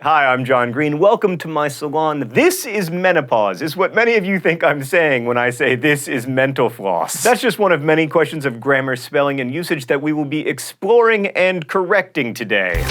Hi, I'm John Green. Welcome to my salon. This is menopause, is what many of you think I'm saying when I say this is mental floss. That's just one of many questions of grammar, spelling, and usage that we will be exploring and correcting today.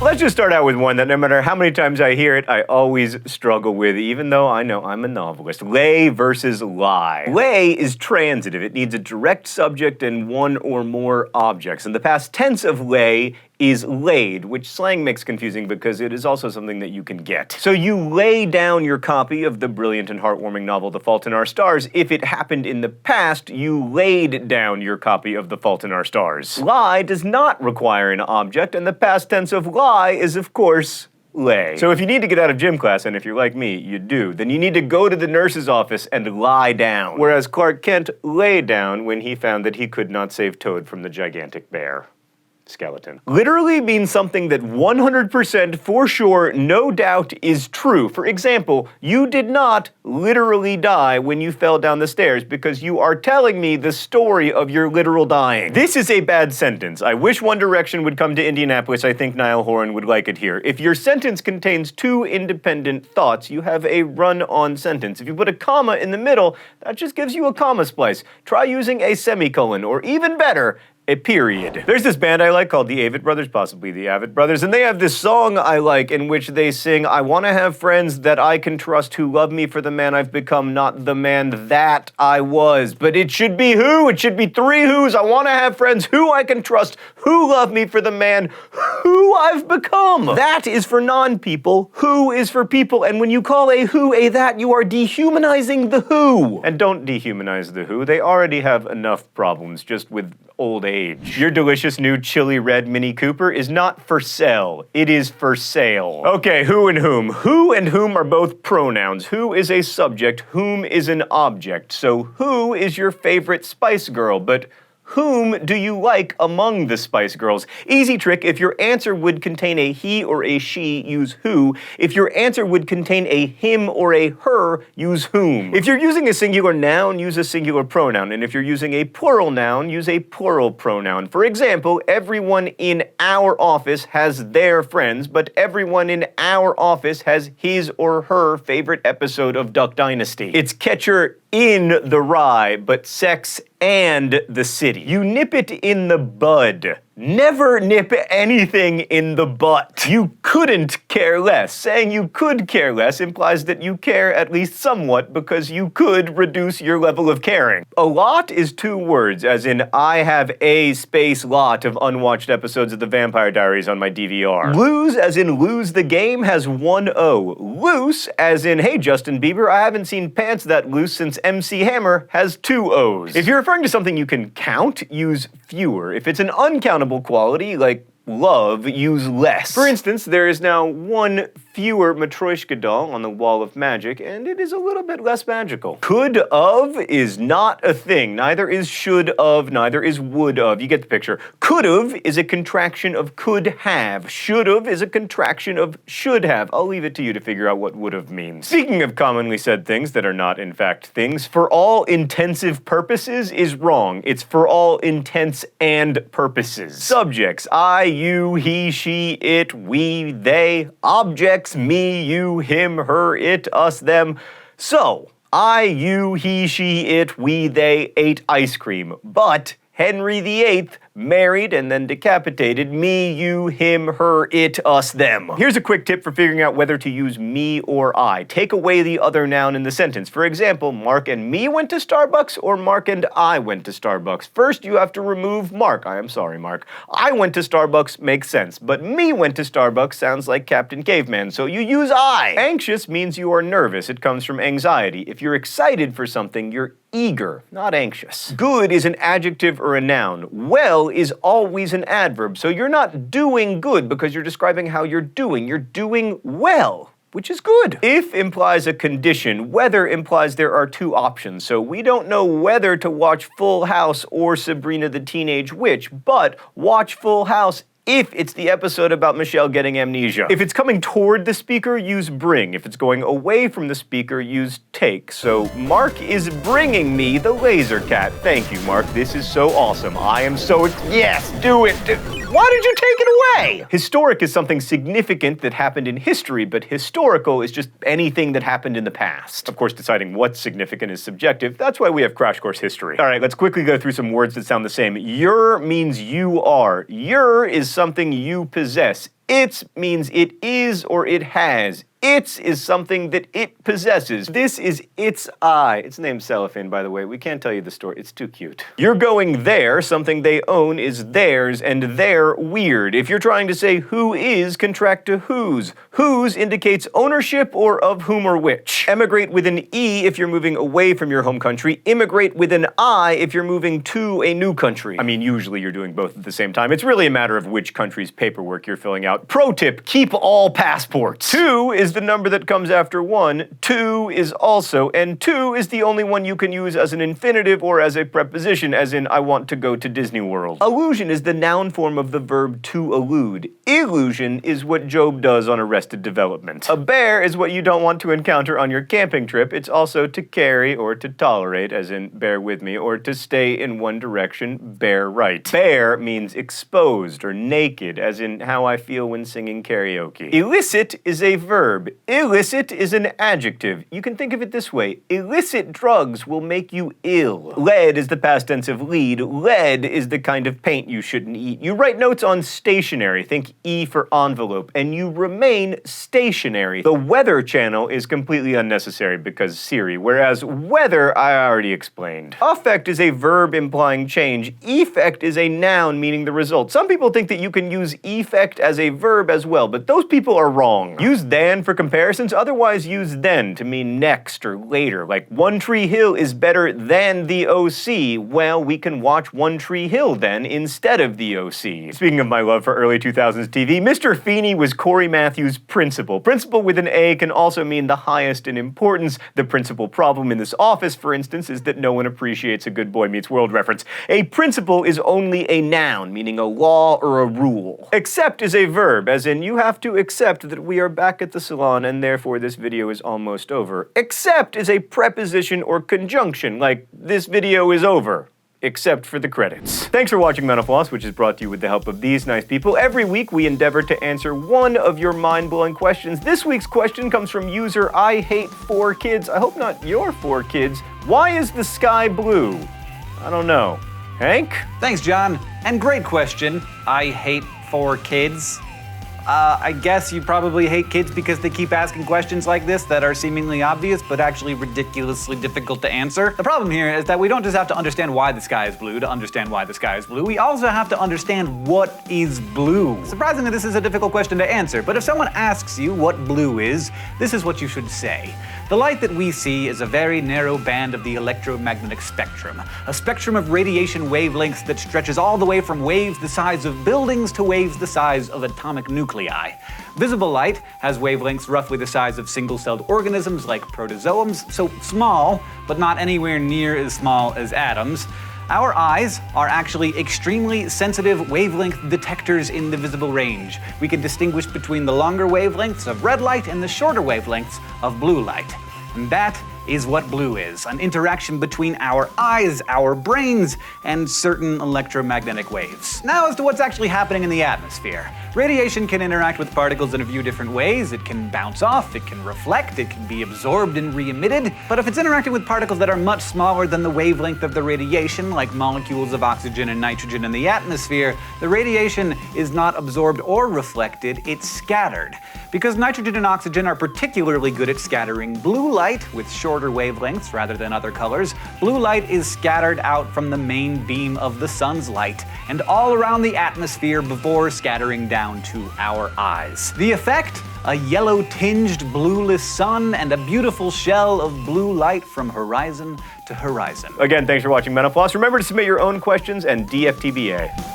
Let's just start out with one that no matter how many times I hear it, I always struggle with, even though I know I'm a novelist. Lay versus lie. Lay is transitive. It needs a direct subject and one or more objects. And the past tense of lay is laid, which slang makes confusing because it is also something that you can get. So you lay down your copy of the brilliant and heartwarming novel The Fault in Our Stars. If it happened in the past, you laid down your copy of The Fault in Our Stars. Lie does not require an object, and the past tense of lie is, of course, lay. So if you need to get out of gym class, and if you're like me, you do, then you need to go to the nurse's office and lie down. Whereas Clark Kent lay down when he found that he could not save Toad from the gigantic bear. Skeleton. Literally means something that 100% for sure, no doubt, is true. For example, you did not literally die when you fell down the stairs because you are telling me the story of your literal dying. This is a bad sentence. I wish One Direction would come to Indianapolis. I think Niall Horan would like it here. If your sentence contains two independent thoughts, you have a run-on sentence. If you put a comma in the middle, that just gives you a comma splice. Try using a semicolon, or even better, a period. There's this band I like called the Avett Brothers, possibly the Avett Brothers, and they have this song I like in which they sing, "I want to have friends that I can trust who love me for the man I've become, not the man that I was." But it should be who? It should be three who's. I want to have friends who I can trust, who love me for the man who I've become. That is for non-people. Who is for people. And when you call a who a that, you are dehumanizing the who. And don't dehumanize the who. They already have enough problems just with old age. Your delicious new chili red Mini Cooper is not for sale. It is for sale. Okay, who and whom. Who and whom are both pronouns. Who is a subject, whom is an object. So who is your favorite Spice Girl, but whom do you like among the Spice Girls? Easy trick, if your answer would contain a he or a she, use who. If your answer would contain a him or a her, use whom. If you're using a singular noun, use a singular pronoun. And if you're using a plural noun, use a plural pronoun. For example, everyone in our office has their friends, but everyone in our office has his or her favorite episode of Duck Dynasty. It's Catcher in the Rye, but Sex and the City. You nip it in the bud. Never nip anything in the butt. You couldn't care less. Saying you could care less implies that you care at least somewhat because you could reduce your level of caring. A lot is two words, as in I have a space lot of unwatched episodes of The Vampire Diaries on my DVR. Lose, as in lose the game, has one O. Loose, as in hey Justin Bieber, I haven't seen pants that loose since MC Hammer, has two O's. If you're referring to something you can count, use fewer. If it's an uncountable quality, like love, use less. For instance, there is now one fewer Matryoshka doll on the wall of magic, and it is a little bit less magical. Could of is not a thing. Neither is should of, neither is would of. You get the picture. Could've is a contraction of could have. Should've is a contraction of should have. I'll leave it to you to figure out what would've means. Speaking of commonly said things that are not in fact things, for all intensive purposes is wrong. It's for all intents and purposes. Subjects, I, you, he, she, it, we, they. Objects, me, you, him, her, it, us, them. So, I, you, he, she, it, we, they ate ice cream. But Henry VIII married and then decapitated me, you, him, her, it, us, them. Here's a quick tip for figuring out whether to use me or I. Take away the other noun in the sentence. For example, Mark and me went to Starbucks, or Mark and I went to Starbucks. First, you have to remove Mark. I am sorry, Mark. I went to Starbucks makes sense, but me went to Starbucks sounds like Captain Caveman, so you use I. Anxious means you are nervous. It comes from anxiety. If you're excited for something, you're eager, not anxious. Good is an adjective or a noun. Well is always an adverb, so you're not doing good because you're describing how you're doing. You're doing well, which is good. If implies a condition, whether implies there are two options, so we don't know whether to watch Full House or Sabrina the Teenage Witch, but watch Full House If it's the episode about Michelle getting amnesia. If it's coming toward the speaker, use bring. If it's going away from the speaker, use take. So Mark is bringing me the laser cat. Thank you, Mark. This is so awesome. I am so, yes, do it. Why did you take it away? Historic is something significant that happened in history, but historical is just anything that happened in the past. Of course, deciding what's significant is subjective. That's why we have Crash Course History. All right, let's quickly go through some words that sound the same. Your means you are. Your is something you possess. Its means it is or it has. Its is something that it possesses. This is its eye. Its name's Cellophane, by the way. We can't tell you the story. It's too cute. You're going there. Something they own is theirs, and they're weird. If you're trying to say who is, contract to whose. Whose indicates ownership or of whom or which. Emigrate with an E if you're moving away from your home country. Immigrate with an I if you're moving to a new country. I mean, usually you're doing both at the same time. It's really a matter of which country's paperwork you're filling out. Pro tip, keep all passports. 2 is the number that comes after 1. 2 is also, and 2 is the only one you can use as an infinitive or as a preposition, as in I want to go to Disney World. Allusion is the noun form of the verb to allude. Illusion is what Job does on Arrested Development. A bear is what you don't want to encounter on your camping trip. It's also to carry or to tolerate, as in bear with me, or to stay in one direction, bear right. Bare means exposed or naked, as in how I feel when singing karaoke. Illicit is a verb. Illicit is an adjective. You can think of it this way. Illicit drugs will make you ill. Lead is the past tense of lead. Lead is the kind of paint you shouldn't eat. You write notes on stationery, think E for envelope, and you remain stationary. The weather channel is completely unnecessary because Siri, whereas weather I already explained. Affect is a verb implying change. Effect is a noun meaning the result. Some people think that you can use effect as a verb as well, but those people are wrong. Use than for comparisons, otherwise use then to mean next or later. Like One Tree Hill is better than the OC. Well, we can watch One Tree Hill then instead of the OC. Speaking of my love for early 2000s TV, Mr. Feeney was Corey Matthews' principal. Principal with an A can also mean the highest in importance. The principal problem in this office, for instance, is that no one appreciates a good Boy Meets World reference. A principle is only a noun, meaning a law or a rule. Accept is a verb, as in you have to accept that we are back at the salon and therefore this video is almost over. Except is a preposition or conjunction, like this video is over. Except for the credits. Thanks for watching Mental Floss, which is brought to you with the help of these nice people. Every week we endeavor to answer one of your mind-blowing questions. This week's question comes from user I hate 4 kids. I hope not your 4 kids. Why is the sky blue? I don't know. Hank? Thanks, John. And great question. I hate 4 kids. I guess you probably hate kids because they keep asking questions like this that are seemingly obvious, but actually ridiculously difficult to answer. The problem here is that we don't just have to understand why the sky is blue to understand why the sky is blue. We also have to understand what is blue. Surprisingly, this is a difficult question to answer, but if someone asks you what blue is, this is what you should say. The light that we see is a very narrow band of the electromagnetic spectrum, a spectrum of radiation wavelengths that stretches all the way from waves the size of buildings to waves the size of atomic nuclei. Visible light has wavelengths roughly the size of single-celled organisms like protozoans, so small, but not anywhere near as small as atoms. Our eyes are actually extremely sensitive wavelength detectors in the visible range. We can distinguish between the longer wavelengths of red light and the shorter wavelengths of blue light. And that is what blue is, an interaction between our eyes, our brains, and certain electromagnetic waves. Now as to what's actually happening in the atmosphere. Radiation can interact with particles in a few different ways. It can bounce off, it can reflect, it can be absorbed and re-emitted. But if it's interacting with particles that are much smaller than the wavelength of the radiation, like molecules of oxygen and nitrogen in the atmosphere, the radiation is not absorbed or reflected, it's scattered. Because nitrogen and oxygen are particularly good at scattering blue light with shorter wavelengths rather than other colors, blue light is scattered out from the main beam of the sun's light and all around the atmosphere before scattering down to our eyes. The effect? A yellow-tinged blueless sun and a beautiful shell of blue light from horizon to horizon. Again, thanks for watching Mental Floss. Remember to submit your own questions and DFTBA.